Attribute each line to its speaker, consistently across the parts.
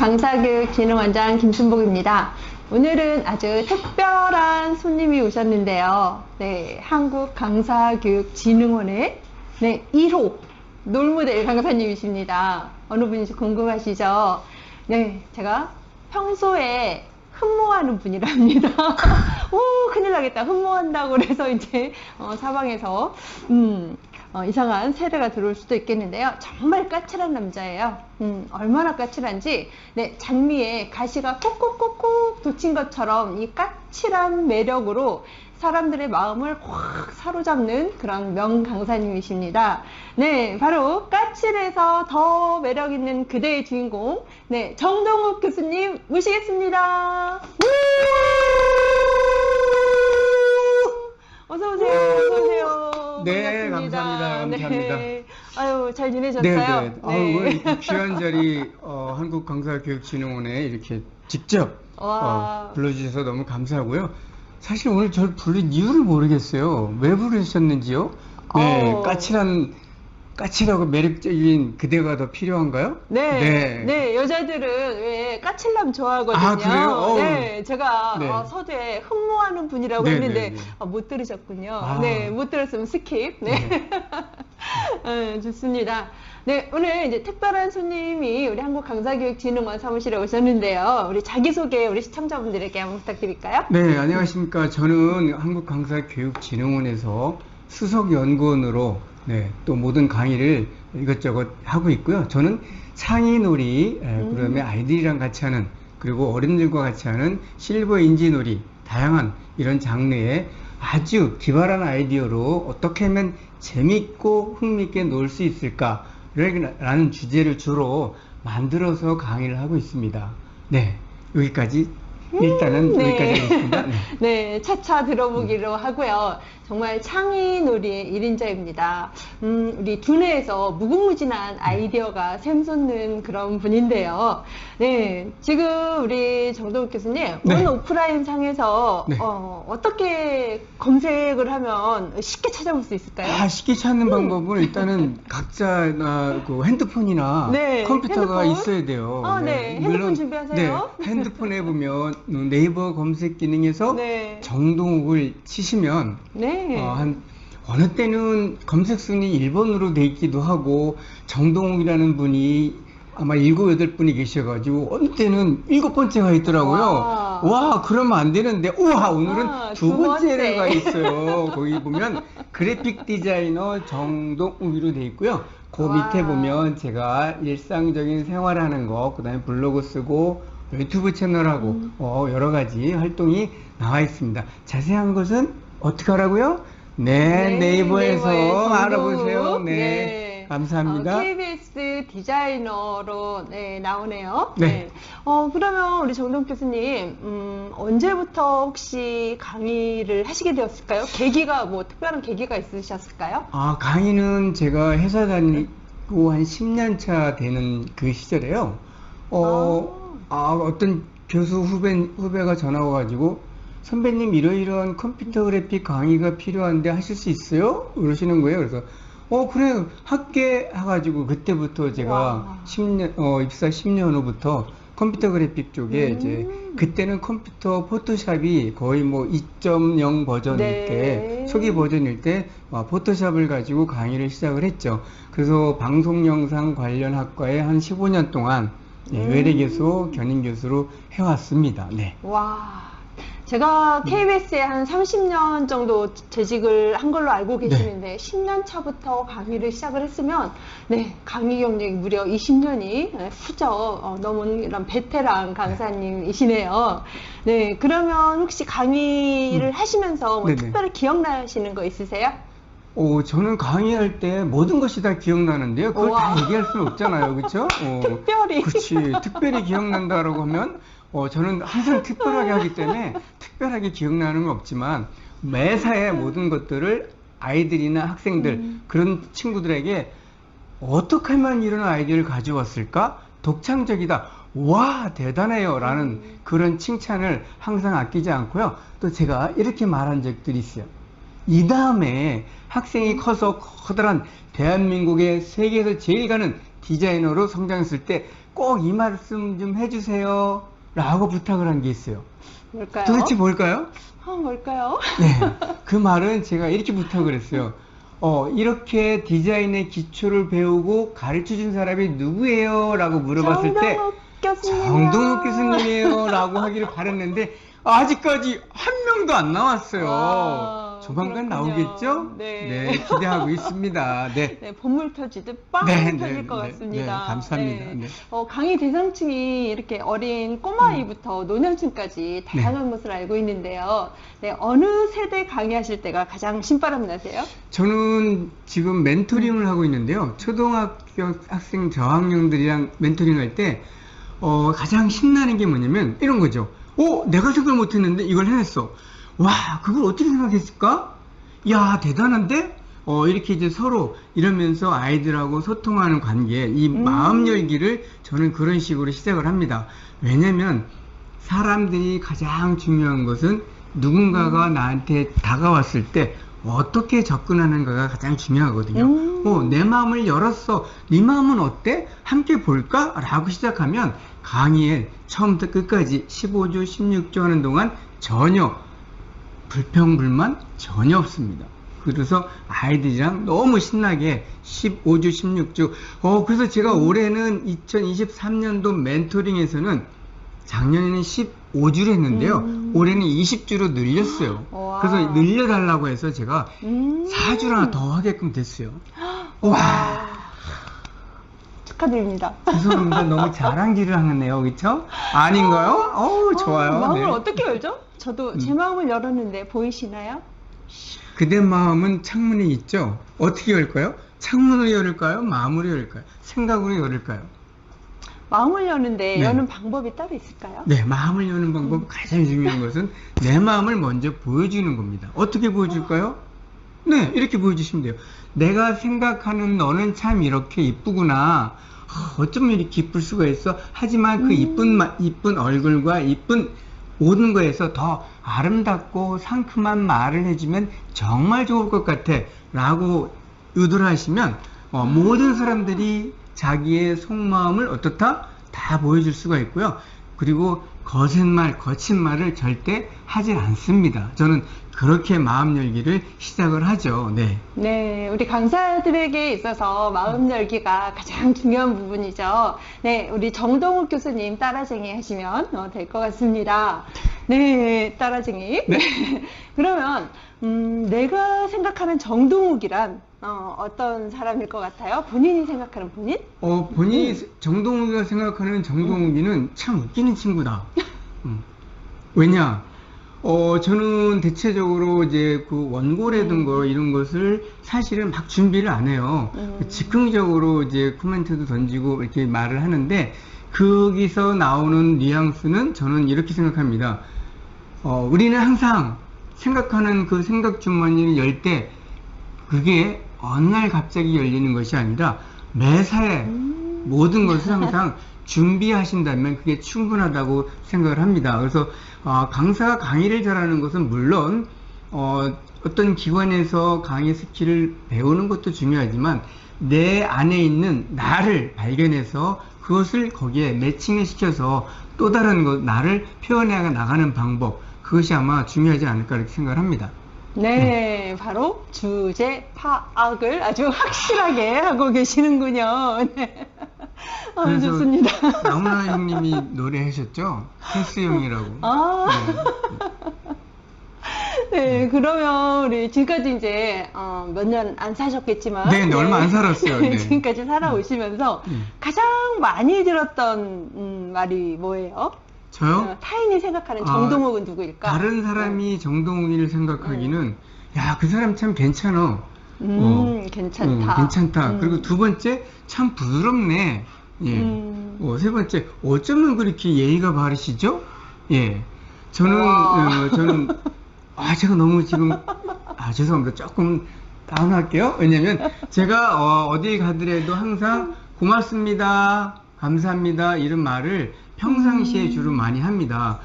Speaker 1: 한국강사교육진흥원장 김순복입니다. 오늘은 아주 특별한 손님이 오셨는데요. 네, 한국강사교육진흥원의 1호 롤모델 강사님이십니다. 어느 분인지 궁금하시죠? 네, 제가 평소에 흠모하는 분이랍니다. 오, 큰일 나겠다. 흠모한다고 그래서 이제 사방에서 이상한 세례가 들어올 수도 있겠는데요. 정말 까칠한 남자예요. 얼마나 까칠한지, 장미에 가시가 콕콕콕콕 돋친 것처럼 이 까칠한 매력으로 사람들의 마음을 확 사로잡는 그런 명강사님이십니다. 네, 바로 까칠해서 더 매력있는 그대의 주인공, 정동욱 교수님 모시겠습니다. 어서오세요. 어서오세요.
Speaker 2: 네,
Speaker 1: 반갑습니다.
Speaker 2: 감사합니다.
Speaker 1: 네. 아유, 잘 지내셨어요?
Speaker 2: 네. 왜 귀한 자리 한국강사교육진흥원에 이렇게 직접 불러주셔서 너무 감사하고요. 사실 오늘 저를 부른 이유를 모르겠어요. 왜 부르셨는지요? 네, 까칠하고 매력적인 그대가 더 필요한가요?
Speaker 1: 네, 여자들은 왜 까칠남 좋아하거든요.
Speaker 2: 아, 그래요?
Speaker 1: 네, 제가 서두에 흠모하는 분이라고 했는데 못 들으셨군요. 네, 못 들었으면 스킵. 네. 좋습니다. 네, 오늘 이제 특별한 손님이 우리 한국강사교육진흥원 사무실에 오셨는데요. 우리 자기소개 우리 시청자분들에게 한번 부탁드릴까요?
Speaker 2: 네, 안녕하십니까. 저는 한국강사교육진흥원에서 수석연구원으로 또 모든 강의를 이것저것 하고 있고요. 저는 창의놀이, 그다음에 아이들이랑 같이 하는, 그리고 어른들과 같이 하는 실버 인지놀이, 다양한 이런 장르의 아주 기발한 아이디어로 어떻게 하면 재밌고 흥미있게 놀 수 있을까 라는 주제를 주로 만들어서 강의를 하고 있습니다. 네, 여기까지 일단은 여기까지 하겠습니다.
Speaker 1: 네, 차차 들어보기로 하고요. 정말 창의놀이의 1인자입니다. 우리 두뇌에서 무궁무진한 아이디어가 샘솟는 그런 분인데요. 네, 지금 우리 정동욱 교수님, 오늘 오프라인 상에서 어떻게 검색을 하면 쉽게 찾아볼 수 있을까요?
Speaker 2: 쉽게 찾는 방법은 일단은 각자 그 핸드폰이나 컴퓨터가 있어야 돼요.
Speaker 1: 핸드폰 준비하세요.
Speaker 2: 핸드폰에 보면 네이버 검색 기능에서 정동욱을 치시면 어느 때는 검색 순위 1번으로 돼 있기도 하고, 정동욱이라는 분이 아마 7, 8분이 계셔가지고 어느 때는 7번째가 있더라고요. 와, 그러면 안 되는데, 우와, 오늘은 두 번째가 가 있어요. 거기 보면 그래픽 디자이너 정동욱으로 돼 있고요. 그 밑에 보면 제가 일상적인 생활하는 거, 그 다음에 블로그 쓰고 유튜브 채널하고 여러 가지 활동이 나와 있습니다. 자세한 것은 어떻게 하라고요? 네이버에서 알아보세요. 감사합니다.
Speaker 1: KBS 디자이너로 나오네요. 그러면 우리 정동욱 교수님, 언제부터 혹시 강의를 하시게 되었을까요? 계기가 특별한 계기가 있으셨을까요?
Speaker 2: 강의는 제가 회사 다니고 한 10년 차 되는 그 시절에요. 어떤 교수 후배가 전화 와가지고, 선배님 이러이러한 컴퓨터 그래픽 강의가 필요한데 하실 수 있어요? 그러시는 거예요. 그래서 그래 할게 해가지고, 그때부터 제가 입사 10년 후부터 컴퓨터 그래픽 쪽에 이제, 그때는 컴퓨터 포토샵이 거의 2.0 버전일 때, 초기 버전일 때 포토샵을 가지고 강의를 시작을 했죠. 그래서 방송영상 관련 학과에 한 15년 동안 외래교수, 견인교수로 해왔습니다.
Speaker 1: 제가 KBS에 한 30년 정도 재직을 한 걸로 알고 계시는데 10년 차부터 강의를 시작을 했으면 강의 경력이 무려 20년이 훌쩍 넘은 이런 베테랑 강사님이시네요. 그러면 혹시 강의를 하시면서 특별히 기억나시는 거 있으세요?
Speaker 2: 저는 강의할 때 모든 것이 다 기억나는데요. 그걸 다 얘기할 수는 없잖아요. 그렇죠?
Speaker 1: 특별히.
Speaker 2: 그렇지. 특별히 기억난다라고 하면 저는 항상 특별하게 하기 때문에 특별하게 기억나는 건 없지만, 매사에 모든 것들을 아이들이나 학생들, 그런 친구들에게 어떻게 하면 이런 아이디어를 가져왔을까? 독창적이다. 와, 대단해요. 라는 그런 칭찬을 항상 아끼지 않고요. 또 제가 이렇게 말한 적들이 있어요. 이 다음에 학생이 커서 커다란 대한민국의 세계에서 제일 가는 디자이너로 성장했을 때 꼭 이 말씀 좀 해주세요 라고 부탁을 한 게 있어요.
Speaker 1: 뭘까요?
Speaker 2: 도대체 뭘까요?
Speaker 1: 뭘까요?
Speaker 2: 네, 그 말은 제가 이렇게 부탁을 했어요. 이렇게 디자인의 기초를 배우고 가르쳐준 사람이 누구예요? 라고 물어봤을 때 정동욱 교수님이에요 라고 하기를 바랐는데 아직까지 한 명도 안 나왔어요. 조만간 나오겠죠?
Speaker 1: 네.
Speaker 2: 기대하고 있습니다. 네.
Speaker 1: 네, 본물 터지듯 빵 터질 것 같습니다.
Speaker 2: 네, 감사합니다. 네.
Speaker 1: 강의 대상층이 이렇게 어린 꼬마아이부터 노년층까지 다양한 것을 알고 있는데요. 네, 어느 세대 강의하실 때가 가장 신바람이 나세요?
Speaker 2: 저는 지금 멘토링을 하고 있는데요. 초등학교 학생 저학년들이랑 멘토링 할 때 가장 신나는 게 뭐냐면 이런 거죠. 내가 생각을 못했는데 이걸 해냈어. 와, 그걸 어떻게 생각했을까? 야, 대단한데? 이렇게 이제 서로 이러면서 아이들하고 소통하는 관계, 이 마음 열기를 저는 그런 식으로 시작을 합니다. 왜냐면 사람들이 가장 중요한 것은 누군가가 나한테 다가왔을 때 어떻게 접근하는가가 가장 중요하거든요. 내 마음을 열었어. 네 마음은 어때? 함께 볼까? 라고 시작하면 강의에 처음부터 끝까지 15주, 16주 하는 동안 전혀 불평불만 전혀 없습니다. 그래서 아이들이랑 너무 신나게 15주, 16주. 그래서 제가 올해는 2023년도 멘토링에서는 작년에는 15주를 했는데요. 올해는 20주로 늘렸어요. 그래서 늘려달라고 해서 제가 4주나 더 하게끔 됐어요. 와.
Speaker 1: 축하드립니다.
Speaker 2: 죄송합니다. 너무 자랑질을 하네요. 그쵸? 아닌가요? 좋아요.
Speaker 1: 마음을 어떻게 열죠? 저도 제 마음을 열었는데 보이시나요?
Speaker 2: 그대 마음은 창문에 있죠? 어떻게 열까요? 창문으로 열을까요? 마음으로 열을까요? 생각으로 열을까요?
Speaker 1: 마음을 여는데 여는 방법이 따로 있을까요?
Speaker 2: 네, 마음을 여는 방법 가장 중요한 것은 내 마음을 먼저 보여주는 겁니다. 어떻게 보여줄까요? 네, 이렇게 보여주시면 돼요. 내가 생각하는 너는 참 이렇게 이쁘구나. 어쩌면 이렇게 이쁠 수가 있어. 하지만 그 이쁜 얼굴과 이쁜 모든 거에서 더 아름답고 상큼한 말을 해주면 정말 좋을 것 같아 라고 의도를 하시면 모든 사람들이 자기의 속마음을 어떻다? 다 보여줄 수가 있고요. 그리고 거센 말, 거친 말을 절대 하질 않습니다. 저는 그렇게 마음 열기를 시작을 하죠. 네.
Speaker 1: 네, 우리 강사들에게 있어서 마음 열기가 가장 중요한 부분이죠. 네, 우리 정동욱 교수님 따라쟁이 하시면 될 것 같습니다. 네, 따라쟁이.
Speaker 2: 네.
Speaker 1: 그러면 내가 생각하는 정동욱이란 어떤 사람일 것 같아요? 본인이 생각하는 본인?
Speaker 2: 본인이 정동욱이가 생각하는 정동욱이는 참 웃기는 친구다. 왜냐? 저는 대체적으로 이제 그 원고라든가 이런 것을 사실은 막 준비를 안 해요. 즉흥적으로 이제 코멘트도 던지고 이렇게 말을 하는데 거기서 나오는 뉘앙스는 저는 이렇게 생각합니다. 우리는 항상 생각하는 그 생각 주머니를 열 때 그게 어느 날 갑자기 열리는 것이 아니라 매사에 모든 것을 항상 준비하신다면 그게 충분하다고 생각을 합니다. 그래서 강사가 강의를 잘하는 것은 물론 어떤 기관에서 강의 스킬을 배우는 것도 중요하지만 내 안에 있는 나를 발견해서 그것을 거기에 매칭을 시켜서 또 다른 것, 나를 표현해 나가는 방법, 그것이 아마 중요하지 않을까 이렇게 생각을 합니다.
Speaker 1: 네, 바로 주제 파악을 아주 확실하게 하고 계시는군요. 네. 좋습니다.
Speaker 2: 나훈아 형님이 노래하셨죠? 헬스 형이라고.
Speaker 1: 네, 그러면 우리 지금까지 이제 몇 년 안 사셨겠지만
Speaker 2: 네, 얼마 안 살았어요. 네.
Speaker 1: 지금까지 살아오시면서 가장 많이 들었던 말이 뭐예요?
Speaker 2: 저요?
Speaker 1: 타인이 생각하는 정동욱은 누구일까?
Speaker 2: 다른 사람이 정동욱이를 생각하기는 야, 그 사람 참 괜찮아.
Speaker 1: 괜찮다.
Speaker 2: 괜찮다. 그리고 두 번째, 참 부드럽네. 예. 세 번째, 어쩌면 그렇게 예의가 바르시죠? 예. 저는 제가 너무 지금 죄송합니다. 조금 다운할게요. 왜냐면 제가 어디 가더라도 항상 고맙습니다, 감사합니다 이런 말을 평상시에 주로 많이 합니다.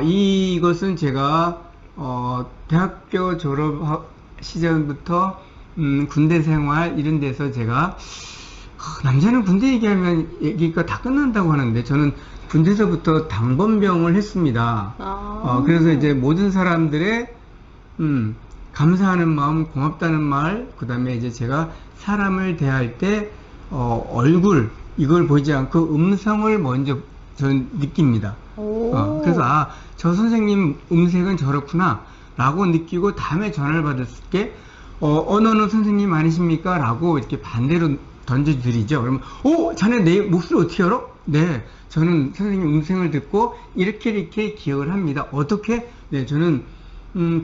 Speaker 2: 이것은 제가 대학교 졸업 시절부터 군대 생활 이런 데서 제가 남자는 군대 얘기하면 얘기가 다 끝난다고 하는데 저는 군대에서부터 당번병을 했습니다. 그래서 이제 모든 사람들의 감사하는 마음, 고맙다는 말, 그 다음에 이제 제가 사람을 대할 때 얼굴 이걸 보지 않고 음성을 먼저 저는 느낍니다. 그래서 저 선생님 음색은 저렇구나 라고 느끼고 다음에 전화를 받았을 때 어느 선생님 아니십니까? 라고 이렇게 반대로 던져드리죠. 그러면 자네 내 목소리 어떻게 알아? 네, 저는 선생님 음성을 듣고 이렇게 기억을 합니다. 어떻게? 네, 저는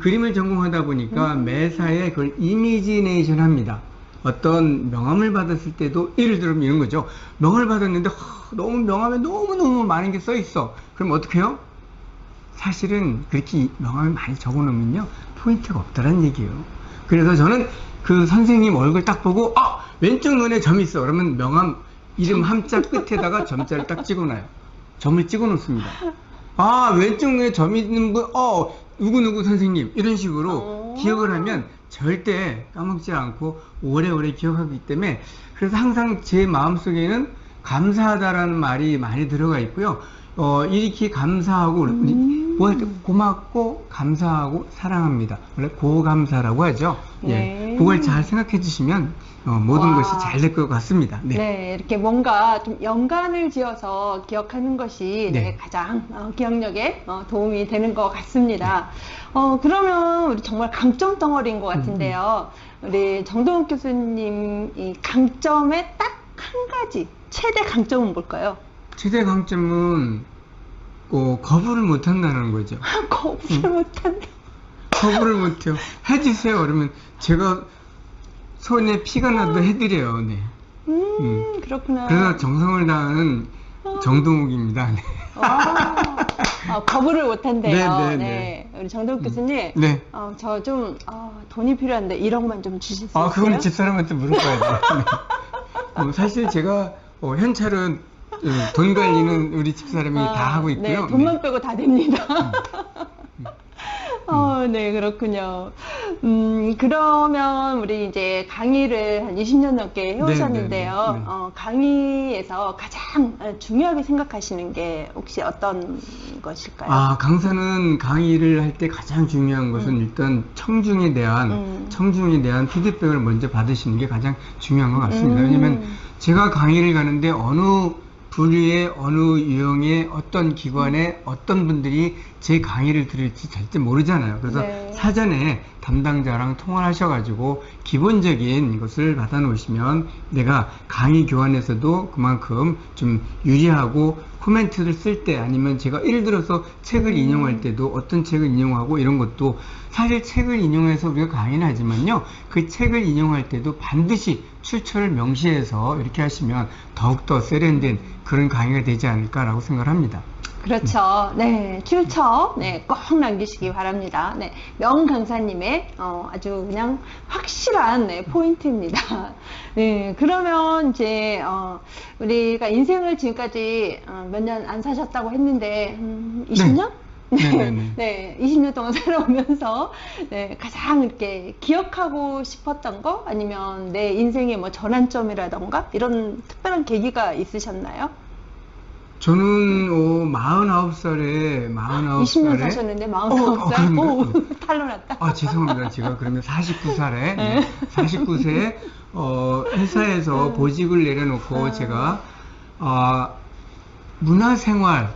Speaker 2: 그림을 전공하다 보니까 매사에 그걸 이미지네이션 합니다. 어떤 명함을 받았을 때도 예를 들면 이런 거죠. 명함을 받았는데 너무 명함에 너무너무 많은 게 써 있어. 그럼 어떻게 해요? 사실은 그렇게 명함에 많이 적어 놓으면요 포인트가 없다는 얘기예요. 그래서 저는 그 선생님 얼굴 딱 보고 왼쪽 눈에 점이 있어. 그러면 명함 이름 함자 끝에다가 점자를 딱 찍어놔요. 점을 찍어 놓습니다. 왼쪽 눈에 점이 있는 분 누구누구 선생님 이런 식으로 기억을 하면 절대 까먹지 않고 오래오래 기억하기 때문에 그래서 항상 제 마음속에는 감사하다라는 말이 많이 들어가 있고요. 이렇게 감사하고 뭐 할 때 고맙고 감사하고 사랑합니다. 원래 고감사라고 하죠.
Speaker 1: 네.
Speaker 2: 예, 그걸 잘 생각해 주시면 모든 것이 잘 될 것 같습니다. 네.
Speaker 1: 네, 이렇게 뭔가 좀 연관을 지어서 기억하는 것이
Speaker 2: 네.
Speaker 1: 가장 기억력에 도움이 되는 것 같습니다. 그러면 우리 정말 강점 덩어리인 것 같은데요. 우리 정동욱 교수님 이 강점의 딱 한 가지 최대 강점은 뭘까요?
Speaker 2: 최대 강점은 거부를 못한다는 거죠.
Speaker 1: 거부를 못한다.
Speaker 2: 거부를 못해요. 해주세요. 그러면 제가 손에 피가 나도 해드려요. 네.
Speaker 1: 그렇구나.
Speaker 2: 그래서 정성을 다하는 정동욱입니다. 네.
Speaker 1: 거부를 못한대요.
Speaker 2: 네.
Speaker 1: 네. 우리 정동욱 교수님.
Speaker 2: 네.
Speaker 1: 저 좀 돈이 필요한데 1억만 좀 주실 수 있어요?
Speaker 2: 그건 집사람한테 물어봐야 돼요. 네. 사실 제가 현찰은 돈 관리는 우리 집사람이 다 하고 있고요.
Speaker 1: 네, 돈만 빼고 다 됩니다. 네, 그렇군요. 그러면 우리 이제 강의를 한 20년 넘게 해오셨는데요. 강의에서 가장 중요하게 생각하시는 게 혹시 어떤 것일까요?
Speaker 2: 강사는 강의를 할 때 가장 중요한 것은 일단 청중에 대한 피드백을 먼저 받으시는 게 가장 중요한 것 같습니다. 왜냐면 제가 강의를 가는데 어느 부류의 어느 유형의 어떤 기관에 어떤 분들이 제 강의를 들을지 절대 모르잖아요. 그래서 사전에 담당자랑 통화를 하셔가지고 기본적인 것을 받아 놓으시면 내가 강의 교환에서도 그만큼 좀 유리하고 코멘트를 쓸 때 아니면 제가 예를 들어서 책을 인용할 때도 어떤 책을 인용하고 이런 것도 사실 책을 인용해서 우리가 강의는 하지만요 그 책을 인용할 때도 반드시 출처를 명시해서 이렇게 하시면 더욱더 세련된 그런 강의가 되지 않을까라고 생각을 합니다.
Speaker 1: 그렇죠. 네, 출처, 꼭 남기시기 바랍니다. 네, 명강사님의, 아주 그냥 확실한, 포인트입니다. 네, 그러면 이제, 우리가 인생을 지금까지 몇 년 안 사셨다고 했는데, 20년? 네, 20년 동안 살아오면서, 가장 이렇게 기억하고 싶었던 거? 아니면 내 인생의 뭐 전환점이라던가? 이런 특별한 계기가 있으셨나요?
Speaker 2: 저는 49살에
Speaker 1: 20년 사셨는데 49살? 오, 탈로났다.
Speaker 2: 죄송합니다. 제가 그러면 49살에 49세에 회사에서 보직을 내려놓고 제가 문화생활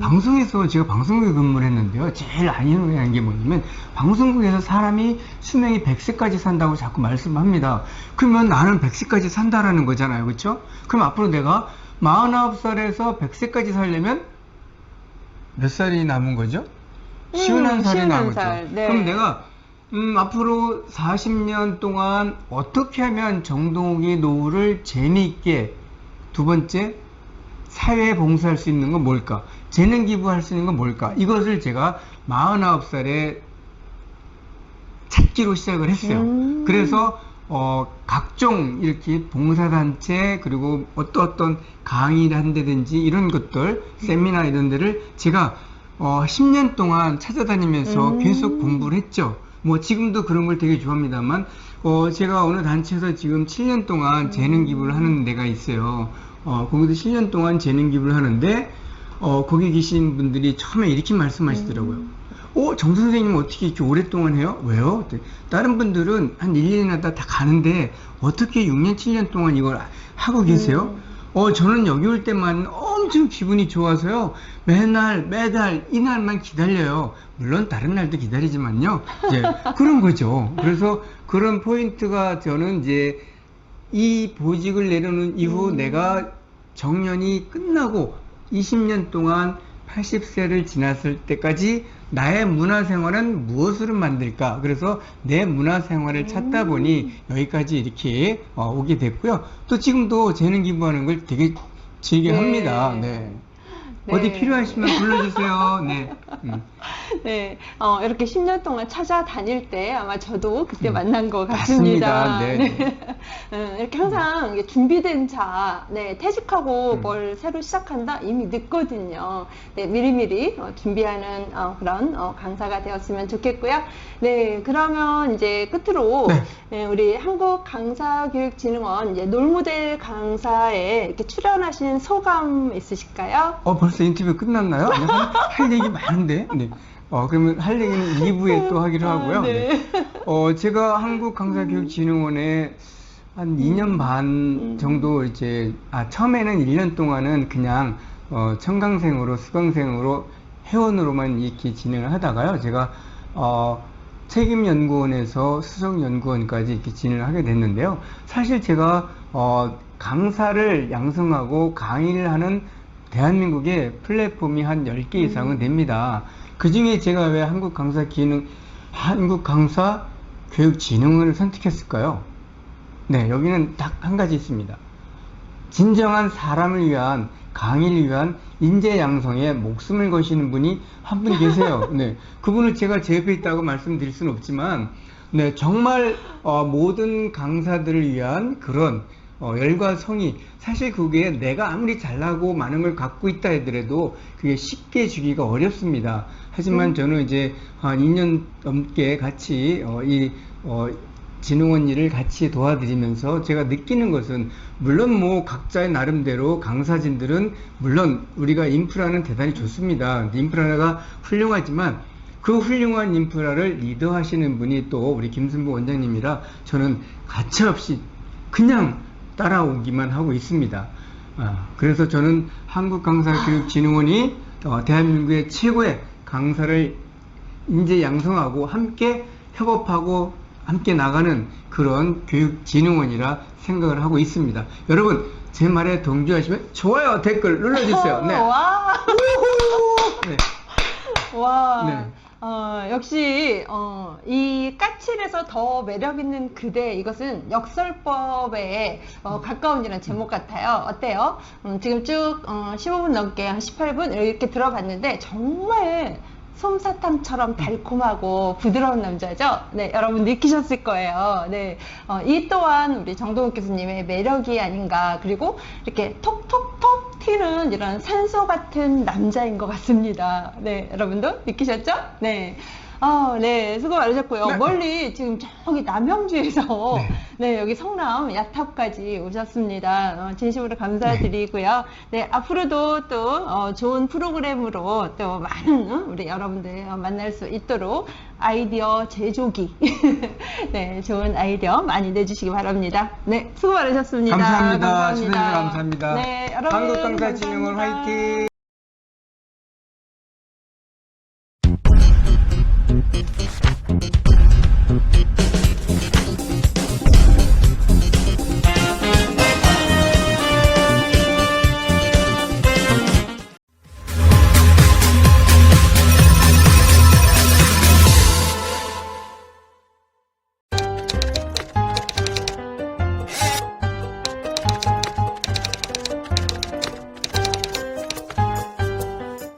Speaker 2: 방송에서 제가 방송국에 근무를 했는데요. 제일 안 이해하는 게 뭐냐면 방송국에서 사람이 수명이 100세까지 산다고 자꾸 말씀합니다. 그러면 나는 100세까지 산다라는 거잖아요. 그렇죠? 그럼 앞으로 내가 49살에서 100세까지 살려면 몇 살이 남은 거죠? 51살이 남은 거죠.
Speaker 1: 네.
Speaker 2: 그럼 내가 앞으로 40년 동안 어떻게 하면 정동욱의 노후를 재미있게, 두 번째 사회에 봉사할 수 있는 건 뭘까? 재능 기부할 수 있는 건 뭘까? 이것을 제가 49살에 찾기로 시작을 했어요. 그래서 각종 이렇게 봉사단체 그리고 어떤 강의를 한다든지 이런 것들 세미나 이런 데를 제가 10년 동안 찾아다니면서 계속 공부를 했죠. 뭐 지금도 그런 걸 되게 좋아합니다만 제가 어느 단체에서 지금 7년 동안 재능 기부를 하는 데가 있어요. 거기도 7년 동안 재능 기부를 하는데, 거기 계신 분들이 처음에 이렇게 말씀하시더라고요. 정 선생님 어떻게 이렇게 오랫동안 해요? 왜요? 다른 분들은 한 1, 2년 하다 다 가는데, 어떻게 6년, 7년 동안 이걸 하고 계세요? 저는 여기 올 때만 엄청 기분이 좋아서요. 매달 이날만 기다려요. 물론 다른 날도 기다리지만요. 이제 그런 거죠. 그래서 그런 포인트가 저는 이제 이 보직을 내려놓은 이후 내가 정년이 끝나고 20년 동안 80세를 지났을 때까지 나의 문화생활은 무엇으로 만들까? 그래서 내 문화생활을 찾다 보니 여기까지 이렇게 오게 됐고요. 또 지금도 재능 기부하는 걸 되게 즐겨 합니다. 네. 어디 필요하시면 불러주세요. 네.
Speaker 1: 네. 이렇게 10년 동안 찾아다닐 때 아마 저도 그때 만난 것 같습니다.
Speaker 2: 맞습니다. 네.
Speaker 1: 이렇게 항상 이게 준비된 자, 퇴직하고 뭘 새로 시작한다? 이미 늦거든요. 네, 미리미리 준비하는 그런 강사가 되었으면 좋겠고요. 네, 그러면 이제 끝으로 우리 한국강사교육진흥원 이제 놀모델 강사에 이렇게 출연하신 소감 있으실까요?
Speaker 2: 벌써 인터뷰 끝났나요? 할 얘기 많은데. 네. 그러면 할 얘기는 2부에 또 하기로 하고요.
Speaker 1: 네.
Speaker 2: 제가 한국강사교육진흥원에 한 2년 반 정도 이제, 처음에는 1년 동안은 그냥, 청강생으로, 수강생으로, 회원으로만 이렇게 진행을 하다가요. 제가, 책임연구원에서 수석연구원까지 이렇게 진행을 하게 됐는데요. 사실 제가, 강사를 양성하고 강의를 하는 대한민국의 플랫폼이 한 10개 이상은 됩니다. 그 중에 제가 왜 한국강사교육진흥원을 선택했을까요? 네, 여기는 딱 한 가지 있습니다. 진정한 사람을 위한, 강의를 위한 인재 양성에 목숨을 거시는 분이 한 분 계세요. 네, 그분을 제가 제 옆에 있다고 말씀드릴 수는 없지만, 네, 정말 모든 강사들을 위한 그런 열과 성의, 사실 그게 내가 아무리 잘나고 많은 걸 갖고 있다 하더라도 그게 쉽게 주기가 어렵습니다. 하지만 저는 이제 한 2년 넘게 같이 진흥원 일을 같이 도와드리면서 제가 느끼는 것은, 물론 뭐 각자의 나름대로 강사진들은 물론 우리가 인프라는 대단히 좋습니다. 인프라가 훌륭하지만 그 훌륭한 인프라를 리더하시는 분이 또 우리 김순보 원장님이라 저는 가차없이 그냥 따라오기만 하고 있습니다. 그래서 저는 한국강사교육진흥원이 대한민국의 최고의 강사를 인재 양성하고 함께 협업하고 함께 나가는 그런 교육진흥원이라 생각을 하고 있습니다. 여러분, 제 말에 동조하시면 좋아요, 댓글 눌러주세요. 네.
Speaker 1: 와.
Speaker 2: 네.
Speaker 1: 와.
Speaker 2: 네.
Speaker 1: 역시 이 까칠해서 더 매력있는 그대, 이것은 역설법에 가까운 제목 같아요. 어때요? 지금 쭉 15분 넘게 한 18분 이렇게 들어봤는데 정말 솜사탕처럼 달콤하고 부드러운 남자죠? 네, 여러분 느끼셨을 거예요. 네, 이 또한 우리 정동욱 교수님의 매력이 아닌가. 그리고 이렇게 톡톡톡 튀는 이런 산소 같은 남자인 것 같습니다. 네, 여러분도 느끼셨죠? 네. 네, 수고 많으셨고요.
Speaker 2: 네.
Speaker 1: 멀리 지금 저기 남영주에서 네, 여기 성남 야탑까지 오셨습니다. 진심으로 감사드리고요. 네, 앞으로도 또 좋은 프로그램으로 또 많은 우리 여러분들 만날 수 있도록 아이디어 제조기 네, 좋은 아이디어 많이 내주시기 바랍니다. 네, 수고 많으셨습니다.
Speaker 2: 감사합니다. 감사합니다.
Speaker 1: 네, 여러분
Speaker 2: 한국강사진흥원 화이팅!